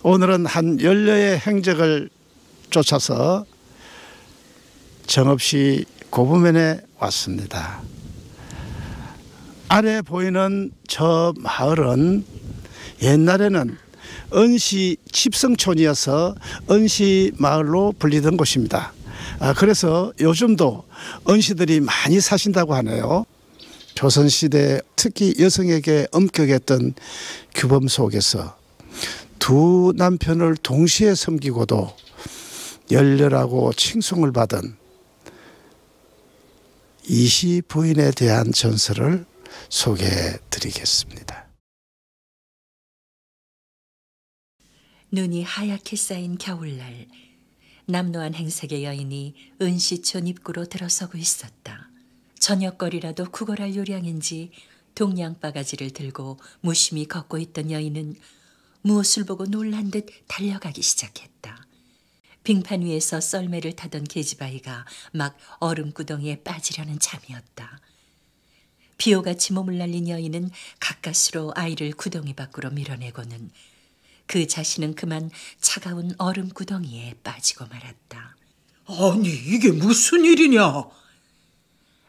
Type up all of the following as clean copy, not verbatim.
오늘은 한 연료의 행적을 쫓아서 정읍시 고부면에 왔습니다. 아래 보이는 저 마을은 옛날에는 은시 칩성촌이어서 은시 마을로 불리던 곳입니다. 그래서 요즘도 은시들이 많이 사신다고 하네요. 조선시대 특히 여성에게 엄격했던 규범 속에서 두 남편을 동시에 섬기고도 열렬하고 칭송을 받은 이시 부인에 대한 전설을 소개해 드리겠습니다. 눈이 하얗게 쌓인 겨울날, 남노한 행색의 여인이 은시촌 입구로 들어서고 있었다. 저녁거리라도 구걸할 요량인지 동양바가지를 들고 무심히 걷고 있던 여인은 무엇을 보고 놀란 듯 달려가기 시작했다. 빙판 위에서 썰매를 타던 계집아이가 막 얼음구덩이에 빠지려는 참이었다. 비호같이 몸을 날린 여인은 가까스로 아이를 구덩이 밖으로 밀어내고는 그 자신은 그만 차가운 얼음구덩이에 빠지고 말았다. 아니, 이게 무슨 일이냐?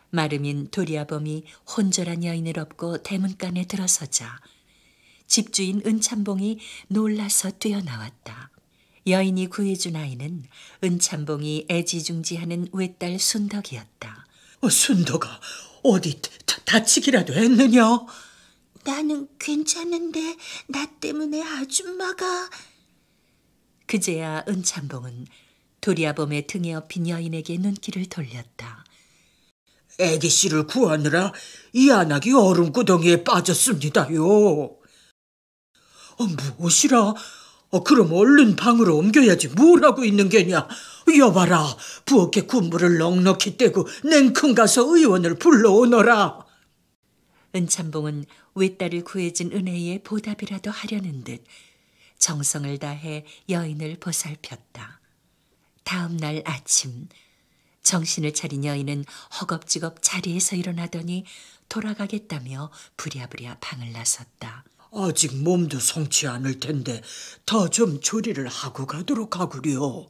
마름인 도리아범이 혼절한 여인을 업고 대문간에 들어서자 집주인 은참봉이 놀라서 뛰어나왔다. 여인이 구해준 아이는 은참봉이 애지중지하는 외딸 순덕이었다. 순덕아, 어디 다치기라도 했느냐? 나는 괜찮은데 나 때문에 아줌마가... 그제야 은참봉은 도리아범의 등에 업힌 여인에게 눈길을 돌렸다. 애기씨를 구하느라 이 안악이 얼음구덩이에 빠졌습니다요. 무엇이라? 그럼 얼른 방으로 옮겨야지 뭘 하고 있는 게냐? 여봐라, 부엌에 국물을 넉넉히 떼고 냉큼 가서 의원을 불러오너라. 은참봉은 외딸을 구해준 은혜에 보답이라도 하려는 듯 정성을 다해 여인을 보살폈다. 다음 날 아침, 정신을 차린 여인은 허겁지겁 자리에서 일어나더니 돌아가겠다며 부랴부랴 방을 나섰다. 아직 몸도 성치 않을 텐데 더 좀 조리를 하고 가도록 하구려.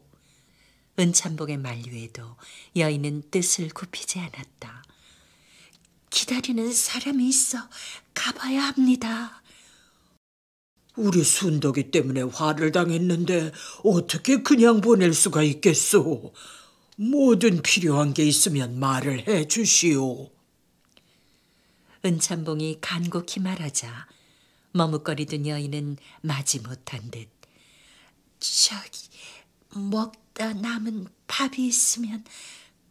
은참봉의 만류에도 여인은 뜻을 굽히지 않았다. 기다리는 사람이 있어 가봐야 합니다. 우리 순덕이 때문에 화를 당했는데 어떻게 그냥 보낼 수가 있겠소? 뭐든 필요한 게 있으면 말을 해 주시오. 은참봉이 간곡히 말하자 머뭇거리던 여인은 마지못한 듯 저기 먹다 남은 밥이 있으면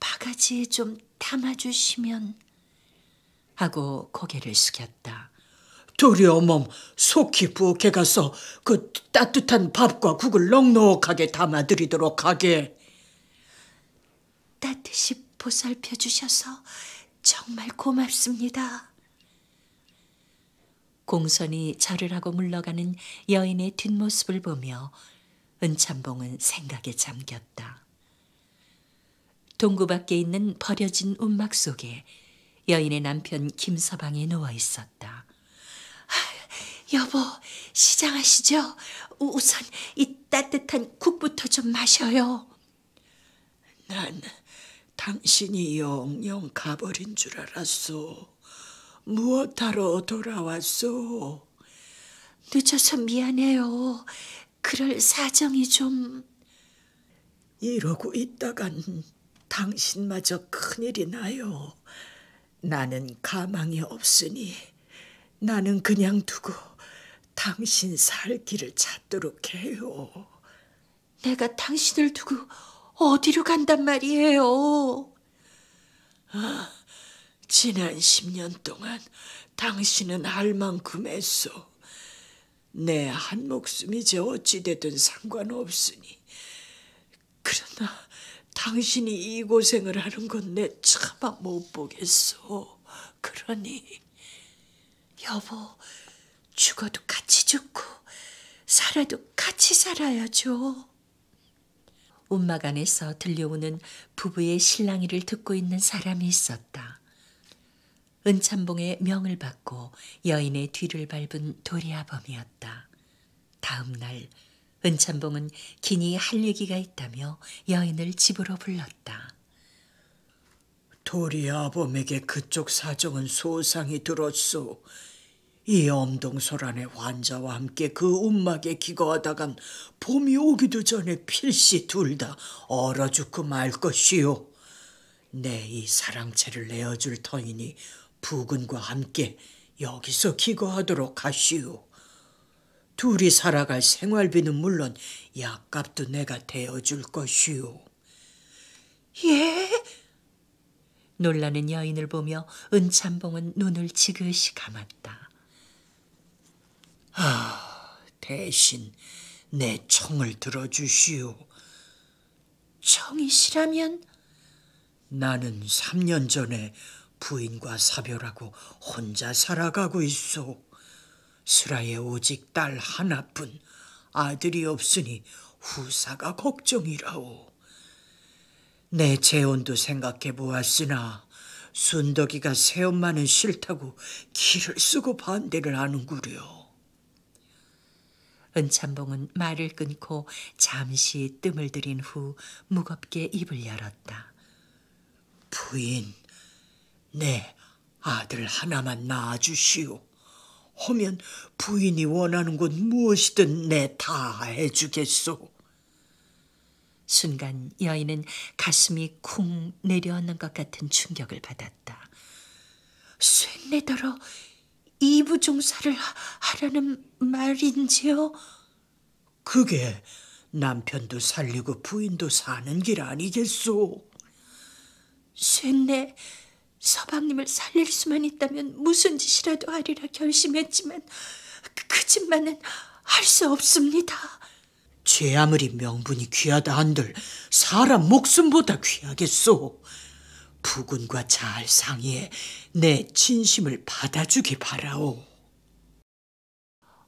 바가지에 좀 담아주시면 하고 고개를 숙였다. 도리어멈, 속히 부엌에 가서 그 따뜻한 밥과 국을 넉넉하게 담아드리도록 하게. 따뜻이 보살펴 주셔서 정말 고맙습니다. 공손히 절을 하고 물러가는 여인의 뒷모습을 보며 은참봉은 생각에 잠겼다. 동구 밖에 있는 버려진 움막 속에 여인의 남편 김서방이 누워 있었다. 여보, 시장하시죠? 우선 이 따뜻한 국부터 좀 마셔요. 난 당신이 영영 가버린 줄 알았소. 무엇하러 돌아왔소? 늦어서 미안해요. 그럴 사정이 좀... 이러고 있다간 당신마저 큰일이 나요. 나는 가망이 없으니 나는 그냥 두고 당신 살 길을 찾도록 해요. 내가 당신을 두고 어디로 간단 말이에요? 지난 10년 동안 당신은 할 만큼 했소. 내 한 목숨이지 어찌되든 상관없으니. 그러나 당신이 이 고생을 하는 건 내 차마 못 보겠소. 그러니 여보, 죽어도 같이 죽고 살아도 같이 살아야죠. 움막 안에서 들려오는 부부의 실랑이를 듣고 있는 사람이 있었다. 은참봉의 명을 받고 여인의 뒤를 밟은 도리아범이었다. 다음 날 은참봉은 기니 할 얘기가 있다며 여인을 집으로 불렀다. 도리 아범에게 그쪽 사정은 소상히 들었소. 이 엄동설안의 환자와 함께 그 움막에 기거하다간 봄이 오기도 전에 필시 둘 다 얼어 죽고 말 것이요. 내 이 사랑채를 내어줄 터이니 부군과 함께 여기서 기거하도록 하시오. 둘이 살아갈 생활비는 물론 약값도 내가 대어줄 것이오. 예? 놀라는 여인을 보며 은참봉은 눈을 지그시 감았다. 대신 내 청을 들어주시오. 청이시라면 나는 3년 전에 부인과 사별하고 혼자 살아가고 있소. 슬하에 오직 딸 하나뿐 아들이 없으니 후사가 걱정이라오. 내 재혼도 생각해 보았으나 순덕이가 새엄마는 싫다고 기를 쓰고 반대를 하는구려. 은참봉은 말을 끊고 잠시 뜸을 들인 후 무겁게 입을 열었다. 부인, 내 아들 하나만 낳아주시오. 하면 부인이 원하는 것 무엇이든 내 다 해주겠소. 순간 여인은 가슴이 쿵 내려앉는 것 같은 충격을 받았다. 쇳내더러 이부종사를 하라는 말인지요? 그게 남편도 살리고 부인도 사는 길 아니겠소. 쇳내 서방님을 살릴 수만 있다면 무슨 짓이라도 하리라 결심했지만 그 짓만은 할 수 없습니다. 죄 아무리 명분이 귀하다 한들 사람 목숨보다 귀하겠소. 부군과 잘 상의해 내 진심을 받아주기 바라오.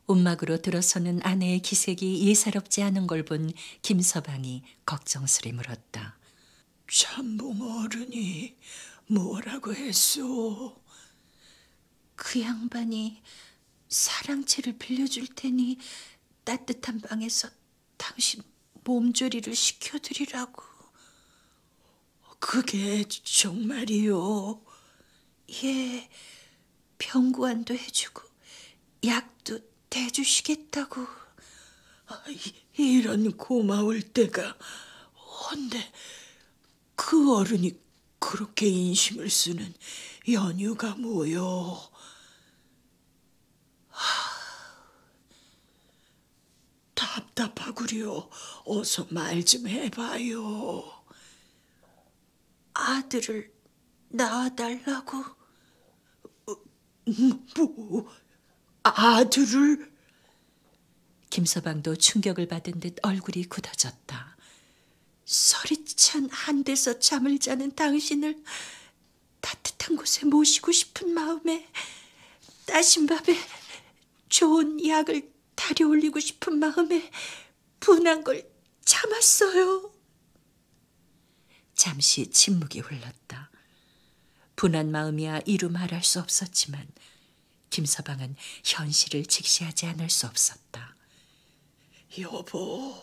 움막으로 들어서는 아내의 기색이 예사롭지 않은 걸 본 김서방이 걱정스레 물었다. 참봉 어른이 뭐라고 했소? 그 양반이 사랑채를 빌려줄 테니 따뜻한 방에서 당신 몸조리를 시켜드리라고. 그게 정말이요? 예, 병구안도 해주고 약도 대주시겠다고. 이런 고마울 때가 헌데 그 어른이 그렇게 인심을 쓰는 연유가 뭐요? 답답하구려. 어서 말 좀 해봐요. 아들을 낳아달라고. 뭐? 아들을? 김서방도 충격을 받은 듯 얼굴이 굳어졌다. 서리찬 한 데서 잠을 자는 당신을 따뜻한 곳에 모시고 싶은 마음에 따신 밥에 좋은 약을 달여올리고 싶은 마음에 분한 걸 참았어요. 잠시 침묵이 흘렀다. 분한 마음이야 이루 말할 수 없었지만 김서방은 현실을 직시하지 않을 수 없었다. 여보,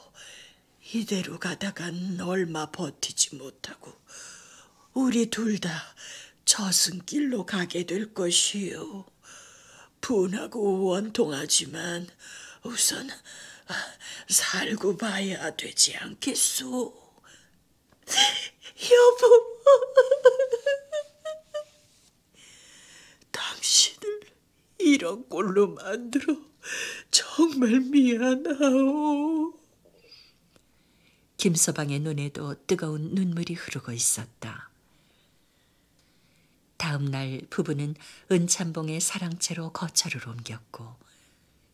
이대로 가다간 얼마 버티지 못하고 우리 둘 다 저승길로 가게 될 것이요. 분하고 원통하지만 우선 살고 봐야 되지 않겠소. 여보, 당신을 이런 꼴로 만들어 정말 미안하오. 김서방의 눈에도 뜨거운 눈물이 흐르고 있었다. 다음 날 부부는 은참봉의 사랑채로 거처를 옮겼고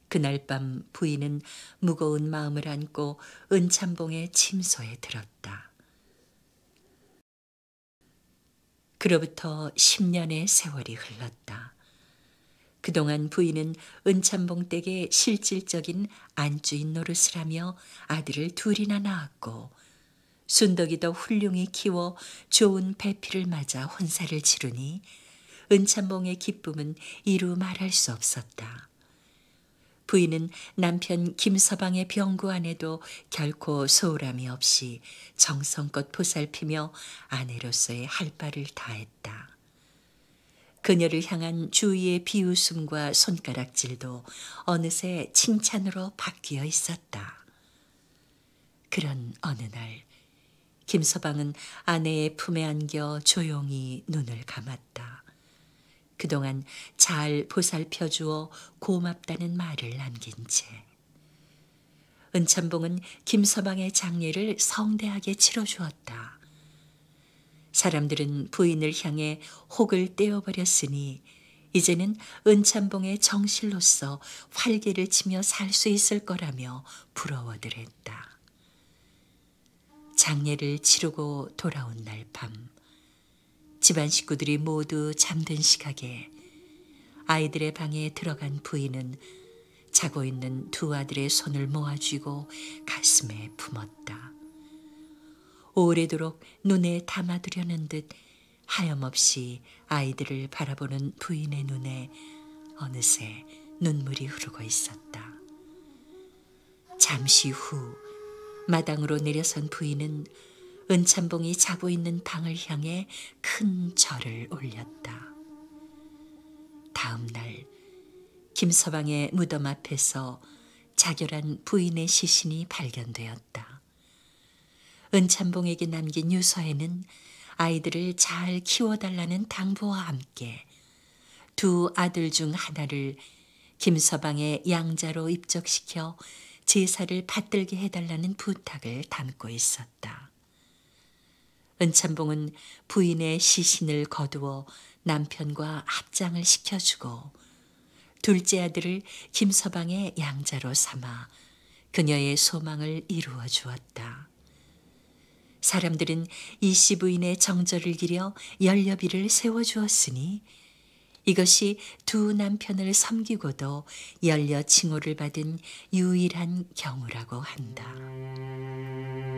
그날 밤 부인은 무거운 마음을 안고 은참봉의 침소에 들었다. 그로부터 10년의 세월이 흘렀다. 그동안 부인은 은참봉 댁의 실질적인 안주인 노릇을 하며 아들을 둘이나 낳았고 순덕이도 훌륭히 키워 좋은 배필을 맞아 혼사를 치르니 은참봉의 기쁨은 이루 말할 수 없었다. 부인은 남편 김서방의 병구 안에도 결코 소홀함이 없이 정성껏 보살피며 아내로서의 할 바를 다했다. 그녀를 향한 주위의 비웃음과 손가락질도 어느새 칭찬으로 바뀌어 있었다. 그런 어느 날 김서방은 아내의 품에 안겨 조용히 눈을 감았다. 그동안 잘 보살펴 주어 고맙다는 말을 남긴 채 은참봉은 김서방의 장례를 성대하게 치러주었다. 사람들은 부인을 향해 혹을 떼어버렸으니 이제는 은참봉의 정실로서 활개를 치며 살 수 있을 거라며 부러워들 했다. 장례를 치르고 돌아온 날 밤, 집안 식구들이 모두 잠든 시각에 아이들의 방에 들어간 부인은 자고 있는 두 아들의 손을 모아쥐고 가슴에 품었다. 오래도록 눈에 담아두려는 듯 하염없이 아이들을 바라보는 부인의 눈에 어느새 눈물이 흐르고 있었다. 잠시 후 마당으로 내려선 부인은 은참봉이 자고 있는 방을 향해 큰 절을 올렸다. 다음 날 김서방의 무덤 앞에서 자결한 부인의 시신이 발견되었다. 은참봉에게 남긴 유서에는 아이들을 잘 키워달라는 당부와 함께 두 아들 중 하나를 김서방의 양자로 입적시켜 제사를 받들게 해달라는 부탁을 담고 있었다. 은참봉은 부인의 시신을 거두어 남편과 합장을 시켜주고 둘째 아들을 김서방의 양자로 삼아 그녀의 소망을 이루어 주었다. 사람들은 이씨 부인의 정절을 기려 연료비를 세워주었으니 이것이 두 남편을 섬기고도 연료 칭호를 받은 유일한 경우라고 한다.